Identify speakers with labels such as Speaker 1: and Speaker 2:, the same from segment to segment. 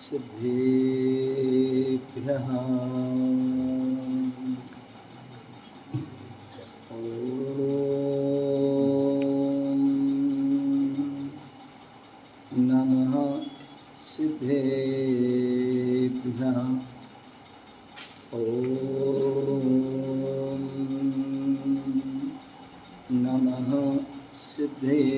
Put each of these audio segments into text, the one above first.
Speaker 1: सिद्धेभ्यः ॐ नमः सिद्धेभ्यः ॐ नमः सिद्धेभ्यः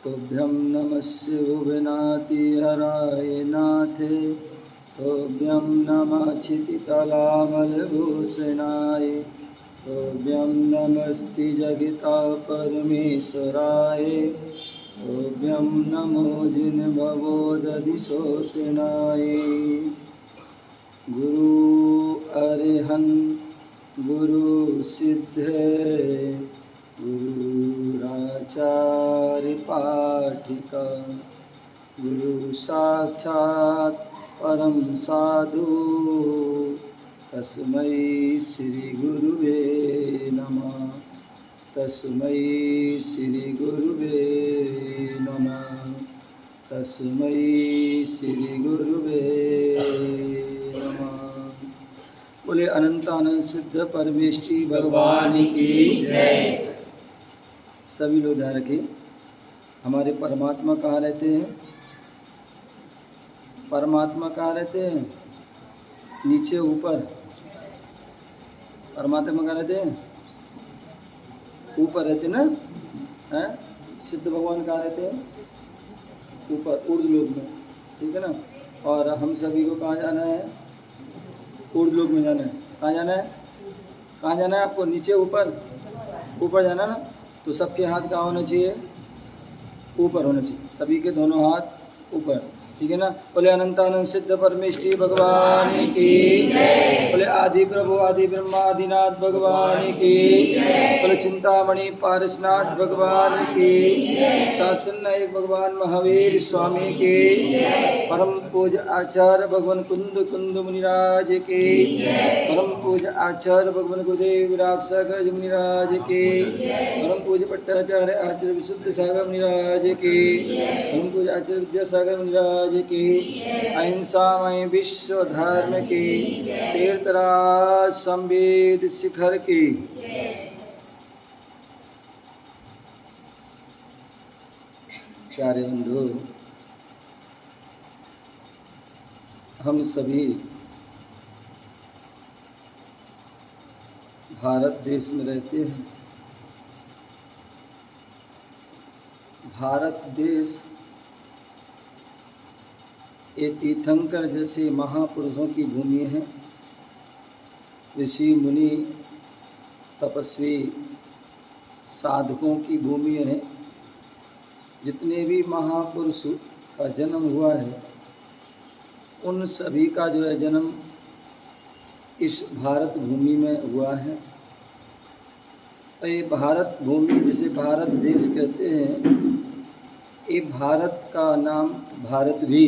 Speaker 1: तोभ्यं नमस्य भुवनातिहराय नाथे तोभ्यं नमः क्षितितलामलभूषणाय तोभ्यं नमस्ति जगता परमेश्वराय तोभ्यं नमो जिनभवोदधिशोषणाय गुरु अरिहंत गुरु सिद्धे गुरुराचार्य पाठिका गुरु साक्षात् परम साधु तस्मै श्री गुरुवे नमः तस्मै श्री गुरुवे नमः तस्मै श्री गुरुवे नमः। बोले अनंत आनंद सिद्ध परमेश्वरी भगवान की जय। सभी लोग ध्यान रखिए, हमारे परमात्मा कहाँ रहते हैं? परमात्मा कहाँ रहते हैं? नीचे ऊपर? परमात्मा कहाँ रहते हैं? ऊपर रहते ना? हैं? सिद्ध भगवान कहाँ रहते हैं? ऊपर ऊर्ध्वलोक में, ठीक है ना। और हम सभी को कहाँ जाना है? ऊर्ध्वलोक में जाना है। कहाँ जाना है? कहाँ जाना है आपको? नीचे ऊपर? ऊपर जाना ना। तो सबके हाथ कहाँ होना चाहिए? ऊपर होना चाहिए, सभी के दोनों हाथ ऊपर, ठीक है ना। बोले अनंतानंद सिद्ध परमेश्वरी भगवान की, बोले आदि प्रभु आदि ब्रह्मा आदिनाथ भगवान की, बोले चिंतामणि पारसनाथ भगवान की, शासन नायक भगवान महावीर स्वामी की, परम पूज आचार्य भगवान कुंद मुनिराज की, परम पूज आचार्य भगवान गुरुदेव राक्षस मुनिराज की, परम पूज पट्टाचार्य आचार्य विशुद्ध सागर मुनिराज की, परम पूज आचार्य विद्यासागर मुनिराज की, अहिंसामय विश्व धर्म की, तीर्थराज संवेद शिखर की। प्यारे बंधु, हम सभी भारत देश में रहते हैं। भारत देश ये तीर्थंकर जैसे महापुरुषों की भूमि है। ऋषि मुनि तपस्वी साधकों की भूमि है। जितने भी महापुरुष का जन्म हुआ है उन सभी का जो है जन्म इस भारत भूमि में हुआ है। तो ये भारत भूमि जिसे भारत देश कहते हैं, ये भारत का नाम भारत भी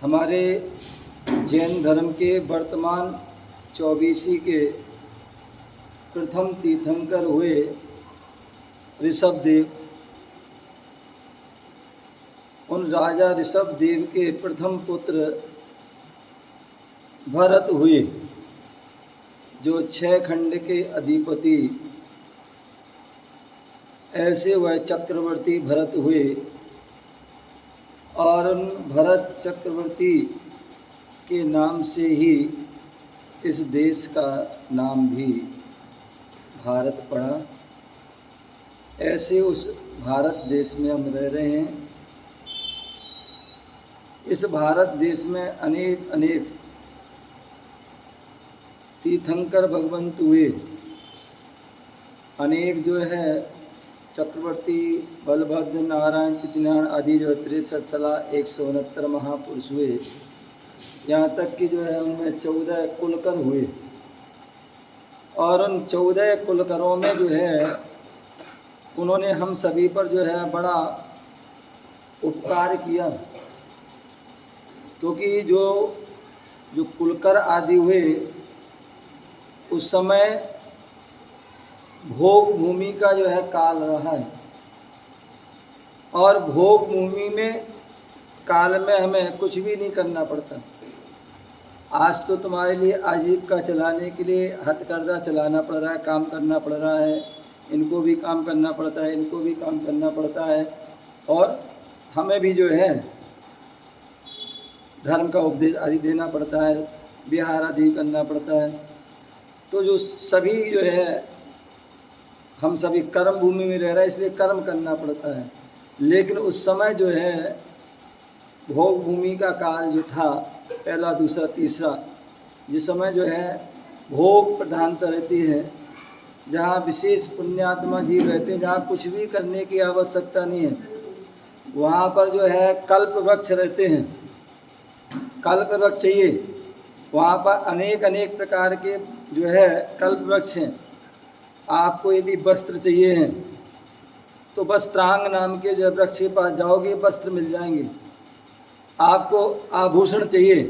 Speaker 1: हमारे जैन धर्म के वर्तमान 24 के प्रथम तीर्थंकर हुए ऋषभदेव, उन राजा ऋषभदेव के प्रथम पुत्र भरत हुए, जो 6 खंड के अधिपति, ऐसे वह चक्रवर्ती भरत हुए। और उन भरत चक्रवर्ती के नाम से ही इस देश का नाम भी भारत पड़ा। ऐसे उस भारत देश में हम रह रहे हैं। इस भारत देश में अनेक तीर्थंकर भगवंत हुए। अनेक जो है चक्रवर्ती बलभद्र नारायण पृथ्वीनारायण आदि जो 63 महापुरुष हुए। यहाँ तक कि जो है उनमें 14 कुलकर हुए। और उन 14 कुलकरों में जो है उन्होंने हम सभी पर जो है बड़ा उपकार किया। क्योंकि जो कुलकर आदि हुए उस समय भोग भूमि का जो है काल रहा है, और भोग भूमि में काल में हमें कुछ भी नहीं करना पड़ता। आज तो तुम्हारे लिए आजीविका चलाने के लिए हथकरघा चलाना पड़ रहा है, काम करना पड़ रहा है, इनको भी काम करना पड़ता है, इनको भी काम करना पड़ता है, और हमें भी जो है धर्म का उपदेश आदि देना पड़ता है, विहार आदि करना पड़ता है। तो जो सभी जो है हम सभी कर्म भूमि में रह रहे हैं, इसलिए कर्म करना पड़ता है। लेकिन उस समय जो है भोग भूमि का काल जो था, पहला दूसरा तीसरा, जिस समय जो है भोग प्रधानता रहती है, जहाँ विशेष पुण्यात्मा जीव रहते हैं, जहाँ कुछ भी करने की आवश्यकता नहीं है, वहाँ पर जो है कल्प वृक्ष रहते हैं, कल्प वृक्ष चाहिए। वहाँ पर अनेक अनेक प्रकार के जो है कल्प वृक्ष हैं। आपको यदि वस्त्र चाहिए हैं तो वस्त्रांग नाम के जो वृक्ष के पास जाओगे, वस्त्र मिल जाएंगे। आपको आभूषण चाहिए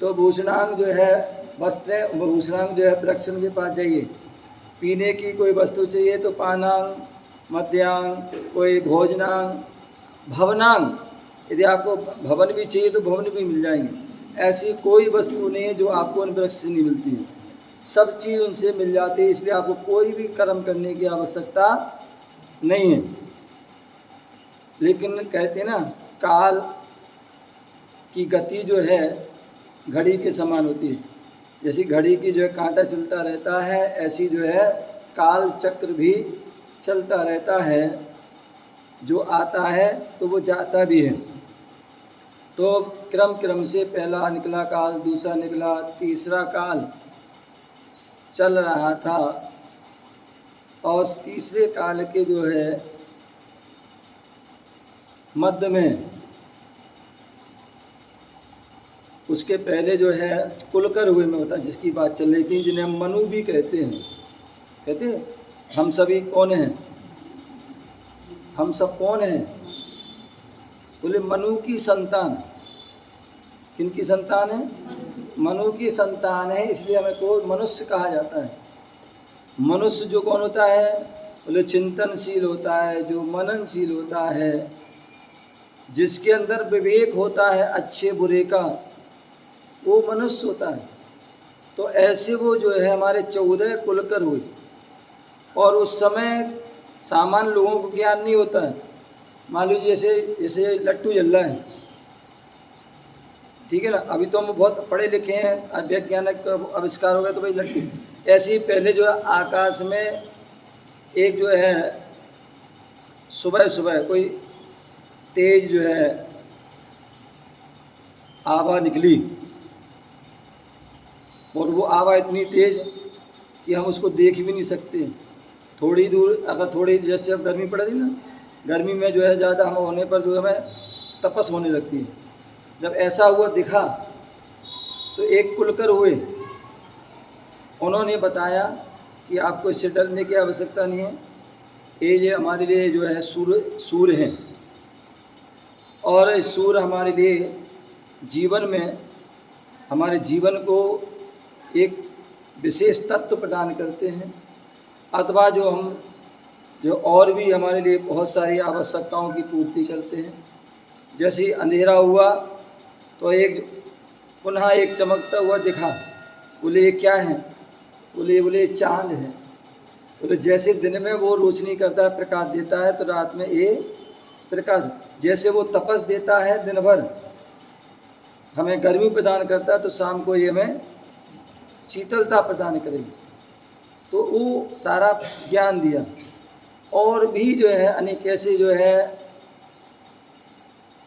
Speaker 1: तो भूषणांग जो है वस्त्र, भूषणांग जो है वृक्ष के पास जाइए। पीने की कोई वस्तु चाहिए तो पानांग, मद्यांग, कोई भोजनांग, भवनांग, यदि आपको भवन भी चाहिए तो भवन भी मिल जाएंगे। ऐसी कोई वस्तु नहीं है जो आपको उन वृक्ष से नहीं मिलती है, सब चीज़ उनसे मिल जाती है। इसलिए आपको कोई भी कर्म करने की आवश्यकता नहीं है। लेकिन कहते हैं ना, काल की गति जो है घड़ी के समान होती है। जैसी घड़ी की जो है कांटा चलता रहता है, ऐसी जो है काल चक्र भी चलता रहता है। जो आता है तो वो जाता भी है। तो क्रम क्रम से पहला निकला काल, दूसरा निकला, तीसरा काल चल रहा था, और तीसरे काल के जो है मध्य में, उसके पहले जो है कुलकर हुए में होता, जिसकी बात चल रही थी, जिन्हें हम मनु भी कहते हैं। कहते हैं हम सभी कौन हैं, हम सब कौन हैं? बोले मनु की संतान। किनकी संतान है? मनु की संतान है, इसलिए हमें को मनुष्य कहा जाता है। मनुष्य जो कौन होता है? बोले चिंतनशील होता है, जो मननशील होता है, जिसके अंदर विवेक होता है अच्छे बुरे का, वो मनुष्य होता है। तो ऐसे वो जो है हमारे 14 कुलकर हुए, और उस समय सामान्य लोगों को ज्ञान नहीं होता है। मान लीजिए जैसे जैसे लट्टू जल रहा है, ठीक है ना, अभी तो हम बहुत पढ़े लिखे हैं, वैज्ञानिक आविष्कार हो गया तो भाई लट्टू। ऐसे ही पहले जो है आकाश में एक जो है सुबह सुबह कोई तेज जो है आभा निकली, और वो आभा इतनी तेज कि हम उसको देख भी नहीं सकते। थोड़ी दूर अगर थोड़ी, जैसे अब गर्मी पड़ रही ना, गर्मी में जो है ज़्यादा हम होने पर जो हमें तपस होने लगती है। जब ऐसा हुआ दिखा तो एक कुलकर हुए, उन्होंने बताया कि आपको इससे डरने की आवश्यकता नहीं है, ये हमारे लिए जो है सूर्य हैं, और सूर्य हमारे लिए जीवन में, हमारे जीवन को एक विशेष तत्व प्रदान करते हैं, अथवा जो और भी हमारे लिए बहुत सारी आवश्यकताओं की पूर्ति करते हैं। जैसे अंधेरा हुआ तो पुनः एक चमकता हुआ दिखा, बोले ये क्या है? बोले चाँद है। बोले जैसे दिन में वो रोशनी करता है, प्रकाश देता है, तो रात में ये प्रकाश, जैसे वो तपस देता है दिन भर, हमें गर्मी प्रदान करता है, तो शाम को ये हमें शीतलता प्रदान करेगी। तो वो सारा ज्ञान दिया। और भी जो है अनेक ऐसे जो है,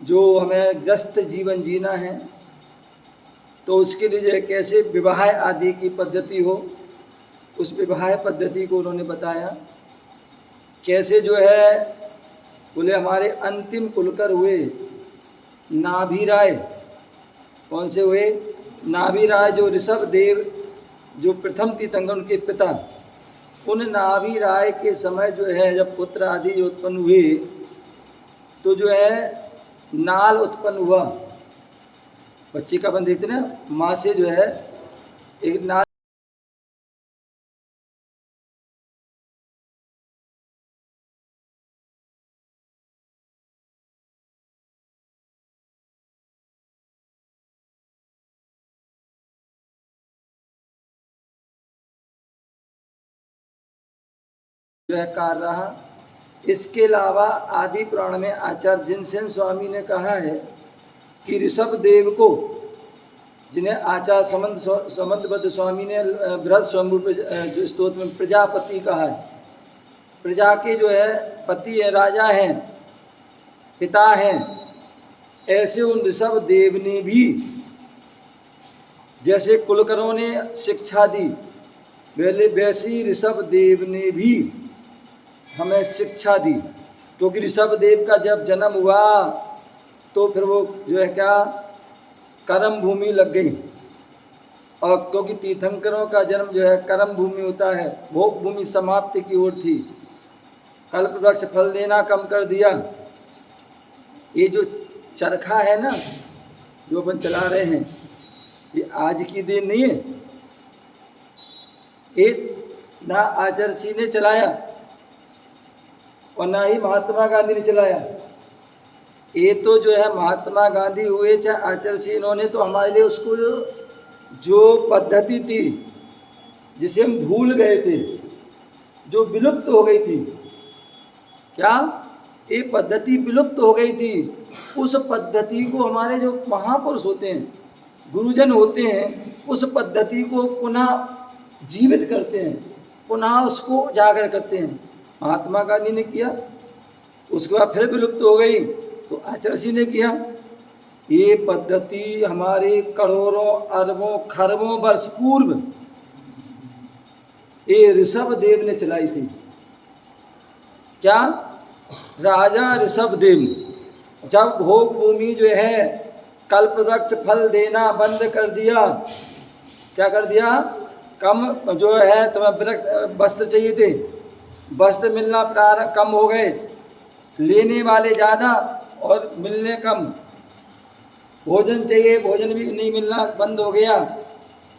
Speaker 1: जो हमें ग्रस्त जीवन जीना है, तो उसके लिए जो है कैसे विवाह आदि की पद्धति हो, उस विवाह पद्धति को उन्होंने बताया। कैसे जो है, बोले हमारे अंतिम कुलकर हुए नाभि राय। कौन से हुए? नाभि राय, जो ऋषभ देव, जो प्रथम तीर्थंकर उनके पिता, उन नाभि राय के समय जो है जब पुत्र आदि जो उत्पन्न हुए, तो जो है नाल उत्पन्न हुआ। बच्चे का अपन देखते ना, माँ से जो है एक नाल जो है कार्य रहा। इसके अलावा आदि पुराण में आचार्य जिनसेन स्वामी ने कहा है कि ऋषभ देव को, जिन्हें आचार्य समंतबद्ध स्वामी ने बृहद स्वयंभू जो स्तोत्र में प्रजापति कहा है, प्रजा के जो है पति है, राजा हैं, पिता हैं, ऐसे उन ऋषभ देव ने भी जैसे कुलकर्णों ने शिक्षा दी, वैसे ऋषभ देव ने भी हमें शिक्षा दी। क्योंकि ऋषभ देव का जब जन्म हुआ तो फिर वो जो है क्या कर्म भूमि लग गई, और क्योंकि तीर्थंकरों का जन्म जो है कर्म भूमि होता है, भोग भूमि समाप्ति की ओर थी। कल्प वृक्ष फल देना कम कर दिया। ये जो चरखा है ना जो अपन चला रहे हैं, ये आज की देन नहीं है, ये ना आचार्य जी ने चलाया और ना ही महात्मा गांधी ने चलाया। ये तो जो है महात्मा गांधी हुए चाहे आचार्य जी, इन्होंने तो हमारे लिए उसको जो पद्धति थी जिसे हम भूल गए थे, जो विलुप्त हो गई थी, क्या ये पद्धति विलुप्त हो गई थी, उस पद्धति को हमारे जो महापुरुष होते हैं, गुरुजन होते हैं, उस पद्धति को पुनः जीवित करते हैं, पुनः उसको उजागर करते हैं। महात्मा गांधी ने किया, उसके बाद फिर विलुप्त हो गई तो आचार्य जी ने किया। ये पद्धति हमारे करोड़ों अरबों खरबों वर्ष पूर्व ये ऋषभ देव ने चलाई थी। क्या? राजा ऋषभ देव जब भोग भूमि जो है कल्प वृक्ष फल देना बंद कर दिया, क्या कर दिया? कम जो है तुम्हें वस्त्र चाहिए थे, वस्त्र मिलना प्रारंभ कम हो गए, लेने वाले ज़्यादा और मिलने कम, भोजन चाहिए भोजन भी नहीं मिलना बंद हो गया,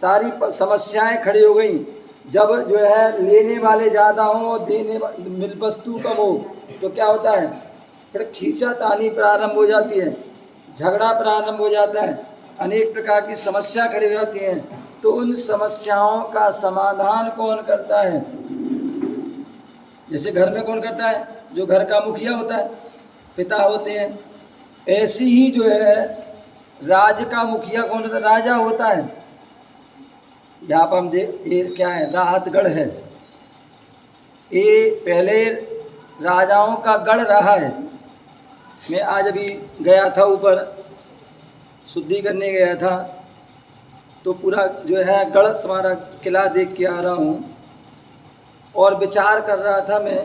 Speaker 1: सारी समस्याएं खड़ी हो गई। जब जो है लेने वाले ज़्यादा हों और देने वस्तु कम हो तो क्या होता है? फिर खींचातानी प्रारंभ हो जाती है, झगड़ा प्रारंभ हो जाता है, अनेक प्रकार की समस्या खड़ी हो जाती हैं। तो उन समस्याओं का समाधान कौन करता है? जैसे घर में कौन करता है? जो घर का मुखिया होता है, पिता होते हैं। ऐसी ही जो है राज्य का मुखिया कौन होता है? राजा होता है। यहाँ पर हम ये क्या है? राहतगढ़ है। ये पहले राजाओं का गढ़ रहा है। मैं आज अभी गया था, ऊपर शुद्धि करने गया था, तो पूरा जो है गढ़ तुम्हारा किला देख के आ रहा हूँ और विचार कर रहा था मैं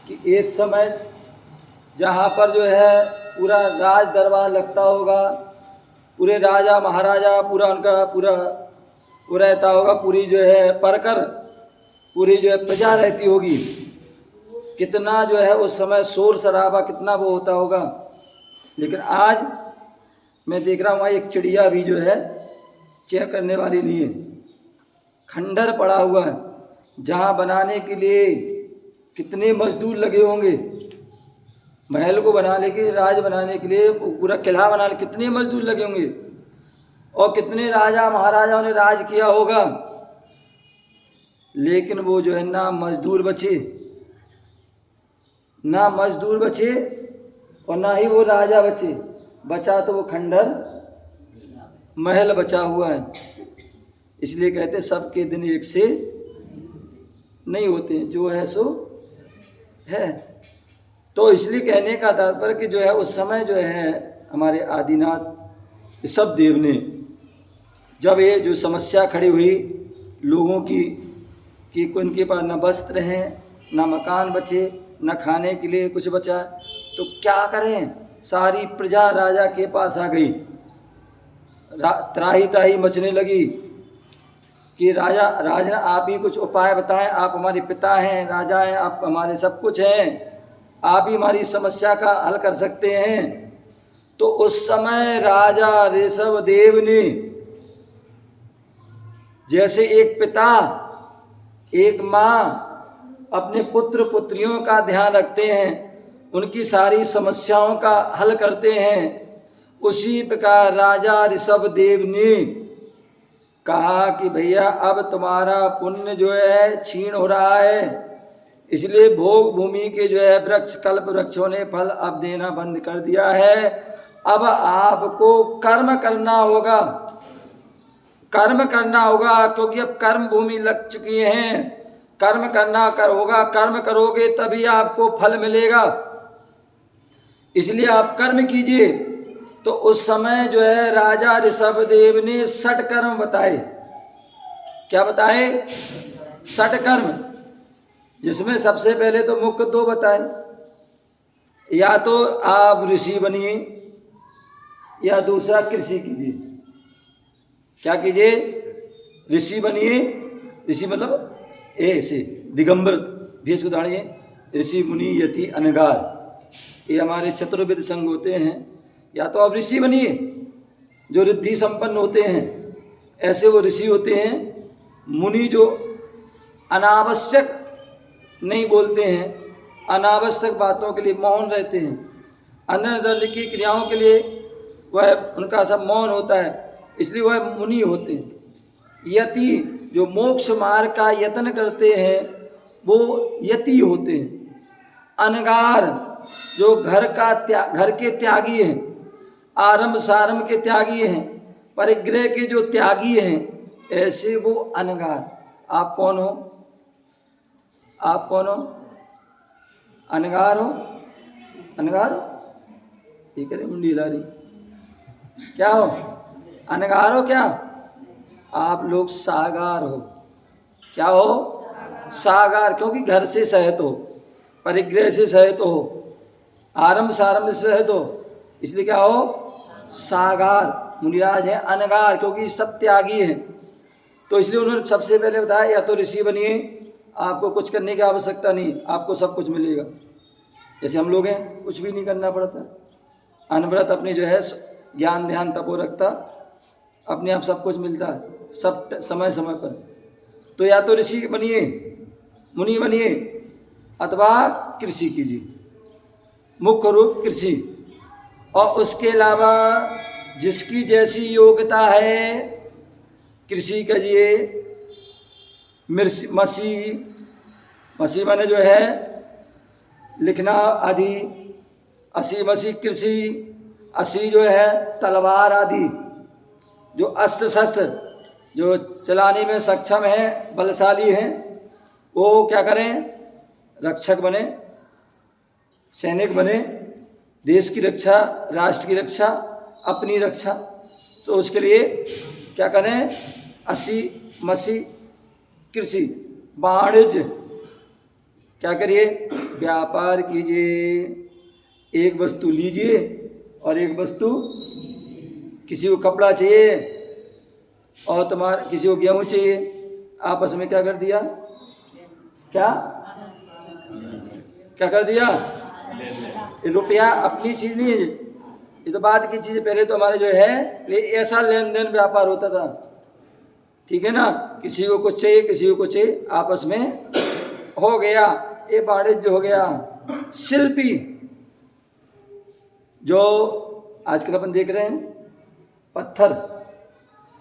Speaker 1: कि एक समय जहाँ पर जो है पूरा राज दरबार लगता होगा, पूरे राजा महाराजा पूरा उनका पूरा वो रहता होगा, पूरी जो है परकर पूरी जो है प्रजा रहती होगी, कितना जो है उस समय शोर शराबा कितना वो होता होगा। लेकिन आज मैं देख रहा हूँ वहाँ एक चिड़िया भी जो है चेक करने वाली नहीं है, खंडर पड़ा हुआ है। जहाँ बनाने के लिए कितने मजदूर लगे होंगे, महल को बनाने के लिए, राज बनाने के लिए, पूरा किला बनाने कितने मजदूर लगे होंगे, और कितने राजा महाराजाओं ने राज किया होगा। लेकिन वो जो है ना मजदूर बचे, ना मजदूर बचे और ना ही वो राजा बचे, बचा तो वो खंडर महल बचा हुआ है। इसलिए कहते सबके दिन एक से नहीं होते, जो है सो है। तो इसलिए कहने का तात्पर्य कि जो है उस समय जो है हमारे आदिनाथ ऋषभ देव ने जब ये जो समस्या खड़ी हुई लोगों की कि उनके पास न वस्त्र हैं, न मकान बचे, न खाने के लिए कुछ बचा, तो क्या करें? सारी प्रजा राजा के पास आ गई, त्राही त्राही मचने लगी कि राजा आप ही कुछ उपाय बताएं, आप हमारे पिता हैं, राजा हैं, आप हमारे सब कुछ हैं, आप ही हमारी समस्या का हल कर सकते हैं। तो उस समय राजा ऋषभ देव ने जैसे एक पिता एक माँ अपने पुत्र पुत्रियों का ध्यान रखते हैं, उनकी सारी समस्याओं का हल करते हैं, उसी प्रकार राजा ऋषभ देव ने कहा कि भैया अब तुम्हारा पुण्य जो है क्षीण हो रहा है, इसलिए भोग भूमि के जो है वृक्ष, कल्प वृक्षों ने फल अब देना बंद कर दिया है। अब आपको कर्म करना होगा, कर्म करना होगा, क्योंकि अब कर्म भूमि लग चुकी हैं। कर्म करना होगा, कर्म करोगे तभी आपको फल मिलेगा। इसलिए आप कर्म कीजिए। तो उस समय जो है राजा ऋषभदेव ने षट कर्म बताए। क्या बताए? षट कर्म, जिसमें सबसे पहले तो मुख्य दो बताए, या तो आप ऋषि बनिए या दूसरा कृषि कीजिए। क्या कीजिए? ऋषि बनिए। ऋषि मतलब ऐसे दिगंबर भेष को धारिए। ऋषि मुनि यति अनगार, ये हमारे चतुर्विध संघ होते हैं। या तो आप ऋषि बनिए, जो रिद्धि संपन्न होते हैं, ऐसे वो ऋषि होते हैं। मुनि जो अनावश्यक नहीं बोलते हैं, अनावश्यक बातों के लिए मौन रहते हैं, अनर्गल की क्रियाओं के लिए वह उनका सब मौन होता है, इसलिए वह मुनि होते हैं। यति जो मोक्ष मार्ग का यत्न करते हैं वो यति होते हैं। अनगार जो घर के त्यागी हैं, आरंभ सारंभ के त्यागी हैं, परिग्रह के जो त्यागी हैं, ऐसे वो अनगार। आप कौन हो? आप कौन हो? अनगार हो? अनगार हो? ठीक है, मुंडी हिला रही। क्या हो? अनगार हो क्या? आप लोग सागार हो। क्या हो? सागार, क्योंकि घर से सहित हो, परिग्रह से सहित हो, आरंभ सारंभ से सहित हो, इसलिए क्या हो? सागार। मुनिराज है अनगार, क्योंकि सब त्यागी हैं। तो इसलिए उन्होंने सबसे पहले बताया या तो ऋषि बनिए, आपको कुछ करने की आवश्यकता नहीं, आपको सब कुछ मिलेगा। जैसे हम लोग हैं, कुछ भी नहीं करना पड़ता, अनवरत अपने जो है ज्ञान ध्यान तपो रखता, अपने आप सब कुछ मिलता है, सब समय समय पर। तो या तो ऋषि बनिए, मुनि बनिए, अथवा कृषि कीजिए, मुख्य रूप कृषि। और उसके अलावा जिसकी जैसी योग्यता है कृषि करिए। मसी माने जो है लिखना आदि, असी मसी कृषि, असी जो है तलवार आदि, जो अस्त्र शस्त्र जो चलाने में सक्षम है, बलशाली हैं, वो क्या करें? रक्षक बने, सैनिक बने, देश की रक्षा, राष्ट्र की रक्षा, अपनी रक्षा। तो उसके लिए क्या करें? असी मसी कृषि, वाणिज्य। क्या करिए? व्यापार कीजिए। एक वस्तु लीजिए और एक वस्तु, किसी को कपड़ा चाहिए और किसी को गेहूँ चाहिए, आपस में क्या कर दिया? क्या कर दिया? रुपया अपनी चीज नहीं है, ये तो बात की चीज है। पहले तो हमारे जो है ये ऐसा लेन देन व्यापार होता था, ठीक है ना? किसी को कुछ चाहिए, किसी को कुछ चाहिए, आपस में हो गया, ये वाणिज्य हो गया। शिल्पी जो आजकल अपन देख रहे हैं,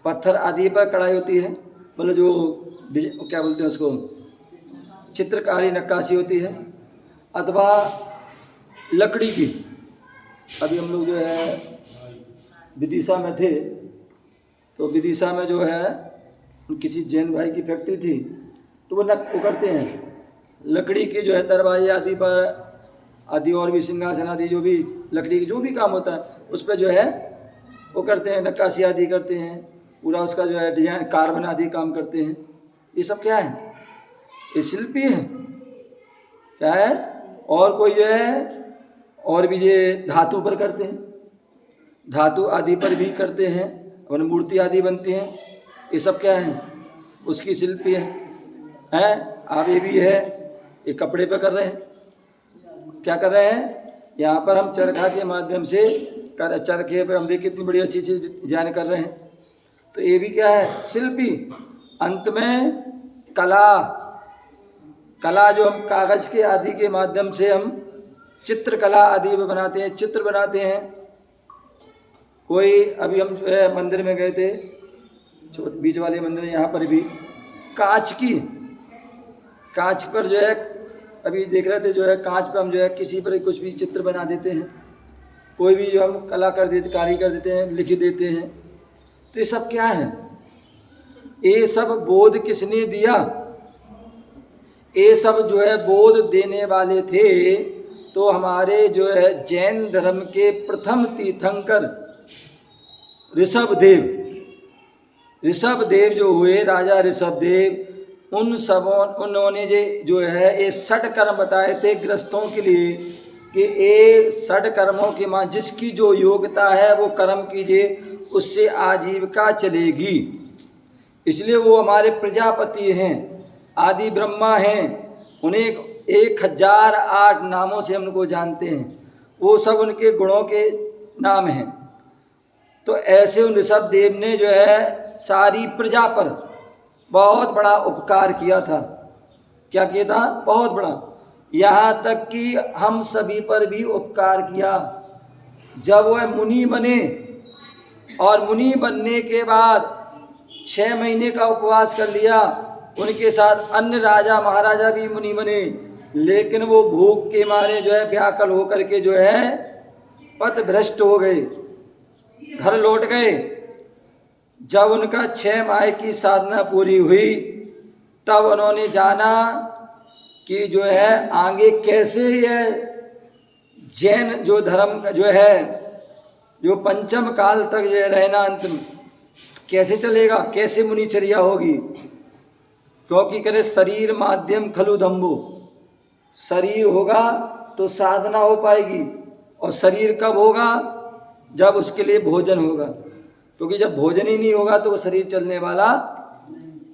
Speaker 1: पत्थर आदि पर कढ़ाई होती है, मतलब जो क्या बोलते हैं उसको, चित्रकारी नक्काशी होती है, अथवा लकड़ी की। अभी हम लोग जो है विदिशा में थे, तो विदिशा में जो है किसी जैन भाई की फैक्ट्री थी, तो वो करते हैं लकड़ी के जो है दरवाजे आदि पर आदि, और भी सिंहासन आदि, जो भी लकड़ी के जो भी काम होता है उस पर जो है वो करते हैं, नक्काशी आदि करते हैं, पूरा उसका जो है डिजाइन, कार्बन आदि काम करते हैं। ये सब क्या है? ये शिल्पी है। क्या है? और कोई जो है और भी ये धातु पर करते हैं, धातु आदि पर भी करते हैं, और मूर्ति आदि बनती हैं। ये सब क्या है? उसकी शिल्पी है। आप ये भी है, ये कपड़े पे कर रहे हैं। क्या कर रहे हैं? यहाँ पर हम चरखा के माध्यम से चरखे पे हम देखिए कितनी बड़ी अच्छी चीज डिजाइन कर रहे हैं। तो ये भी क्या है? शिल्पी। अंत में कला जो हम कागज के आदि के माध्यम से हम चित्रकला आदि में बनाते हैं, चित्र बनाते हैं। कोई अभी हम जो है मंदिर में गए थे, बीच वाले मंदिर, यहाँ पर भी कांच पर जो है अभी देख रहे थे जो है कांच पर हम जो है किसी पर कुछ भी चित्र बना देते हैं, कोई भी जो हम कला कर देते, कारी कर देते हैं, लिख देते हैं। तो ये सब क्या है? ये सब बोध किसने दिया? ये सब जो है बोध देने वाले थे तो हमारे जो है जैन धर्म के प्रथम तीर्थंकर ऋषभदेव। ऋषभदेव जो हुए, राजा ऋषभदेव, उन्होंने जो है ये 6 कर्म बताए थे गृहस्थों के लिए कि ये 6 कर्मों के मां जिसकी जो योग्यता है वो कर्म कीजिए, उससे आजीविका चलेगी। इसलिए वो हमारे प्रजापति हैं, आदि ब्रह्मा हैं, उन्हें 1008 नामों से हम उनको जानते हैं, वो सब उनके गुणों के नाम हैं। तो ऐसे उन ऋषभदेव ने जो है सारी प्रजा पर बहुत बड़ा उपकार किया था। क्या किया था? बहुत बड़ा। यहाँ तक कि हम सभी पर भी उपकार किया। जब वह मुनि बने और मुनि बनने के बाद 6 महीने का उपवास कर लिया, उनके साथ अन्य राजा महाराजा भी मुनि बने, लेकिन वो भूख के मारे जो है व्याकुल होकर के जो है पथभ्रष्ट हो गए, घर लौट गए। जब उनका 6 माह की साधना पूरी हुई तब उन्होंने जाना कि जो है आगे कैसे यह जैन जो धर्म का जो है जो पंचम काल तक जो है रहना अंतिम कैसे चलेगा, कैसे मुनिचर्या होगी। क्योंकि करे शरीर माध्यम खलु दम्भो, शरीर होगा तो साधना हो पाएगी, और शरीर कब होगा? जब उसके लिए भोजन होगा, क्योंकि जब भोजन ही नहीं होगा तो वो शरीर चलने वाला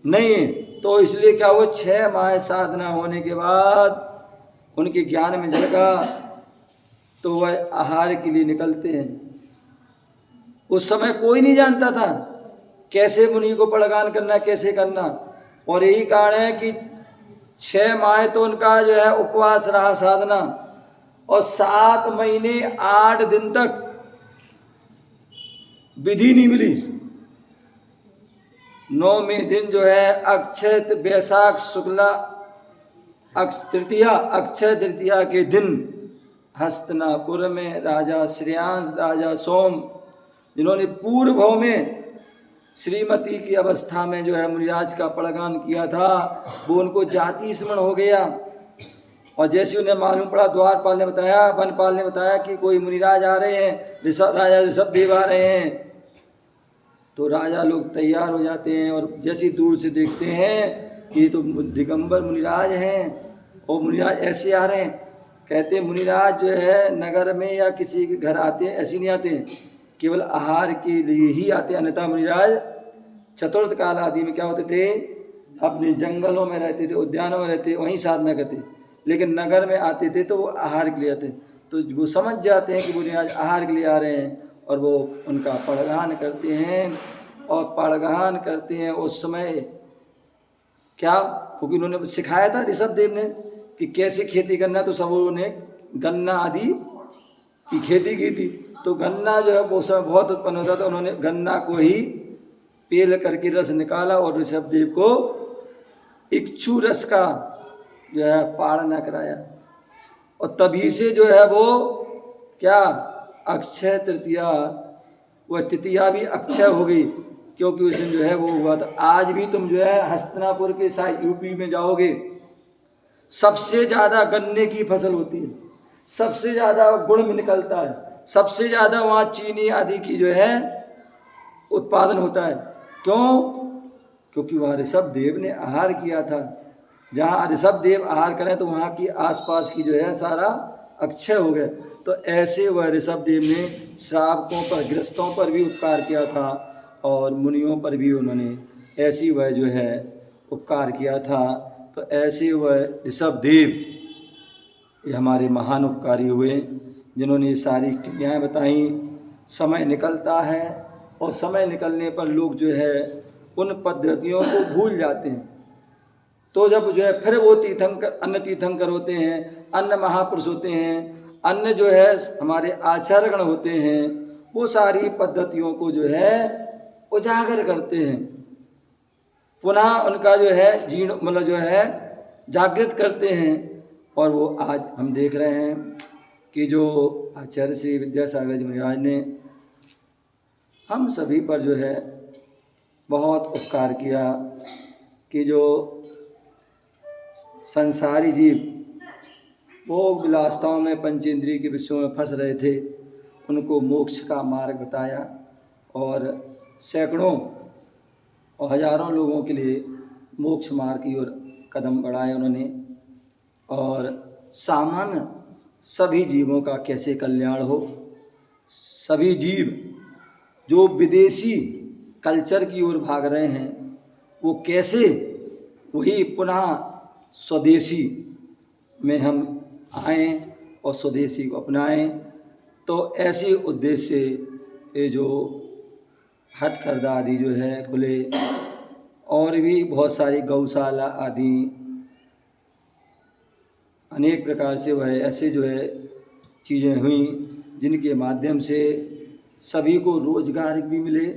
Speaker 1: नहीं है। तो इसलिए क्या हुआ, 6 माह साधना होने के बाद उनके ज्ञान में जगा तो वह आहार के लिए निकलते हैं। उस समय कोई नहीं जानता था कैसे मुनि को पड़गान करना, कैसे करना, और यही कारण है कि 6 माह तो उनका जो है उपवास रहा, साधना, और 7 महीने 8 दिन तक विधि नहीं मिली। 9वें दिन जो है अक्षय वैशाख शुक्ला तृतीया, अक्षय तृतीया के दिन हस्तिनापुर में राजा श्रेयांश, राजा सोम, जिन्होंने पूर्व भाव में श्रीमती की अवस्था में जो है मुनिराज का पड़गान किया था, वो उनको जाति स्मरण हो गया। और जैसे उन्हें मालूम पड़ा, द्वारपाल ने बताया, वनपाल ने बताया कि कोई मुनिराज आ रहे हैं, राजा ऋषभदेव आ रहे हैं, तो राजा लोग तैयार हो जाते हैं और जैसे दूर से देखते हैं कि तो दिगंबर मुनिराज हैं, और मुनिराज ऐसे आ रहे हैं। कहते हैं मुनिराज जो है नगर में या किसी के घर आते हैं ऐसे नहीं आते हैं, केवल आहार के लिए ही आते हैं। अन्यथा मुनिराज चतुर्थ काल आदि में क्या होते थे, अपने जंगलों में रहते थे, उद्यानों में रहते, वहीं साधना करते। लेकिन नगर में आते थे तो वो आहार के लिए आते, तो वो समझ जाते हैं कि मुनिराज आहार के लिए आ रहे हैं, और वो उनका पड़गान करते हैं। और पड़गान करते हैं उस समय क्या, क्योंकि उन्होंने सिखाया था ऋषभदेव ने कि कैसे खेती करना, तो सब उन्होंने गन्ना आदि की खेती की थी। तो गन्ना जो है वो समय बहुत उत्पन्न होता था, उन्होंने गन्ना को ही पेल करके रस निकाला और ऋषभदेव को इक्षु रस का जो है पाड़ना कराया। और तभी से जो है वो क्या, अक्षय तृतीया, वह तृतीया भी अक्षय हो गई, क्योंकि उस दिन जो है वो हुआ था। आज भी तुम जो है हस्तिनापुर के साइड यूपी में जाओगे, सबसे ज़्यादा गन्ने की फसल होती है, सबसे ज़्यादा गुड़ में निकलता है, सबसे ज़्यादा वहाँ चीनी आदि की जो है उत्पादन होता है। क्यों? क्योंकि वहाँ ऋषभदेव ने आहार किया था। जहाँ ऋषभदेव आहार करें तो वहाँ की आसपास की जो है सारा अक्षय हो गया। तो ऐसे वह ऋषभदेव ने श्रावकों पर, गृहस्थों पर भी उपकार किया था, और मुनियों पर भी उन्होंने ऐसी वह जो है उपकार किया था। तो ऐसे वह ऋषभदेव ये हमारे महान उपकारी हुए, जिन्होंने ये सारी क्रियाएँ बताई। समय निकलता है और समय निकलने पर लोग जो है उन पद्धतियों को भूल जाते हैं। तो जब जो है फिर वो तीर्थंकर, अन्य तीर्थंकर होते हैं, अन्य महापुरुष होते हैं, अन्य जो है हमारे आचार्यगण होते हैं, वो सारी पद्धतियों को जो है उजागर करते हैं, पुनः उनका जो है जीर्ण मतलब जो है जागृत करते हैं, और वो आज हम देख रहे हैं कि जो आचार्य श्री विद्यासागर जी महाराज ने हम सभी पर जो है बहुत उपकार किया कि जो संसारी जीव भोग विलासताओं में पंचेंद्रिय के विषयों में फंस रहे थे, उनको मोक्ष का मार्ग बताया और सैकड़ों और हजारों लोगों के लिए मोक्ष मार्ग की ओर कदम बढ़ाए उन्होंने। और सामान्य सभी जीवों का कैसे कल्याण हो, सभी जीव जो विदेशी कल्चर की ओर भाग रहे हैं वो कैसे वही पुनः स्वदेशी में हम आएँ और स्वदेशी को अपनाएं। तो ऐसे उद्देश्य से ये जो हथकरघा आदि जो है खुले और भी बहुत सारी गौशाला आदि अनेक प्रकार से वह ऐसे जो है चीज़ें हुई जिनके माध्यम से सभी को रोजगार भी मिले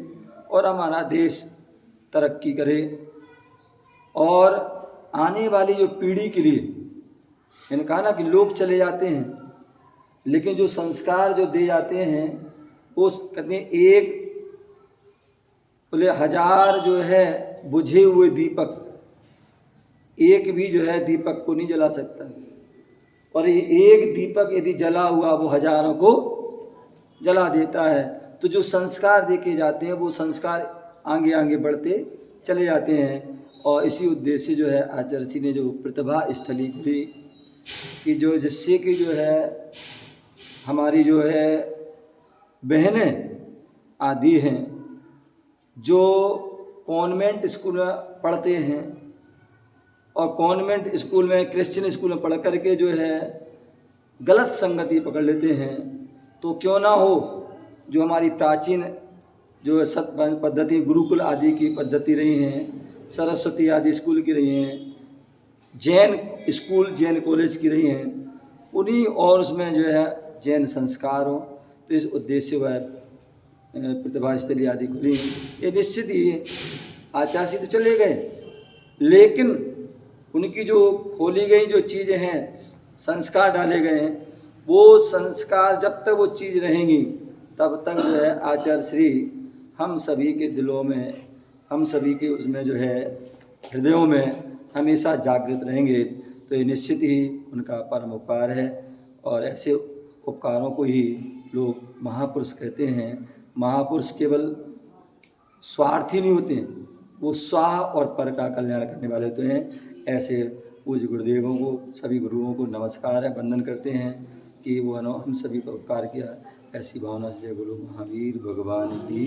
Speaker 1: और हमारा देश तरक्की करे। और आने वाली जो पीढ़ी के लिए मैंने कहा ना कि लोग चले जाते हैं लेकिन जो संस्कार जो दे जाते हैं वो कहते हैं एक बोले 1000 जो है बुझे हुए दीपक एक भी जो है दीपक को नहीं जला सकता, और ये एक दीपक यदि जला हुआ वो हजारों को जला देता है। तो जो संस्कार देके जाते हैं वो संस्कार आगे आगे बढ़ते चले जाते हैं। और इसी उद्देश्य से जो है आचार्य जी ने जो प्रतिभा स्थली खुली कि जो जिससे कि जो है हमारी जो है बहनें आदि हैं जो कॉन्वेंट स्कूल में पढ़ते हैं और कॉन्वेंट स्कूल में क्रिश्चियन स्कूल में पढ़ करके जो है गलत संगति पकड़ लेते हैं, तो क्यों ना हो जो हमारी प्राचीन जो सत पद्धति गुरुकुल आदि की पद्धति रही हैं, सरस्वती आदि स्कूल की रही हैं, जैन स्कूल जैन कॉलेज की रही हैं, उन्हीं और उसमें जो है जैन संस्कार हो। तो इस उद्देश्य से वह प्रतिभा स्थली आदि खुली। ये निश्चित ही आचार्य तो चले गए लेकिन उनकी जो खोली गई जो चीज़ें हैं संस्कार डाले गए हैं वो संस्कार जब तक वो चीज़ रहेंगी तब तक जो है आचार्य श्री हम सभी के दिलों में हम सभी के उसमें जो है हृदयों में हमेशा जागृत रहेंगे। तो ये निश्चित ही उनका परम उपकार है और ऐसे उपकारों को ही लोग महापुरुष कहते हैं। महापुरुष केवल स्वार्थी नहीं होते, वो स्वा और पर का कल्याण करने वाले होते हैं। ऐसे पूज्य गुरुदेवों को सभी गुरुओं को नमस्कार है, वंदन करते हैं कि वो हम सभी को उपकार किया। ऐसी भावना से गुरु महावीर भगवान की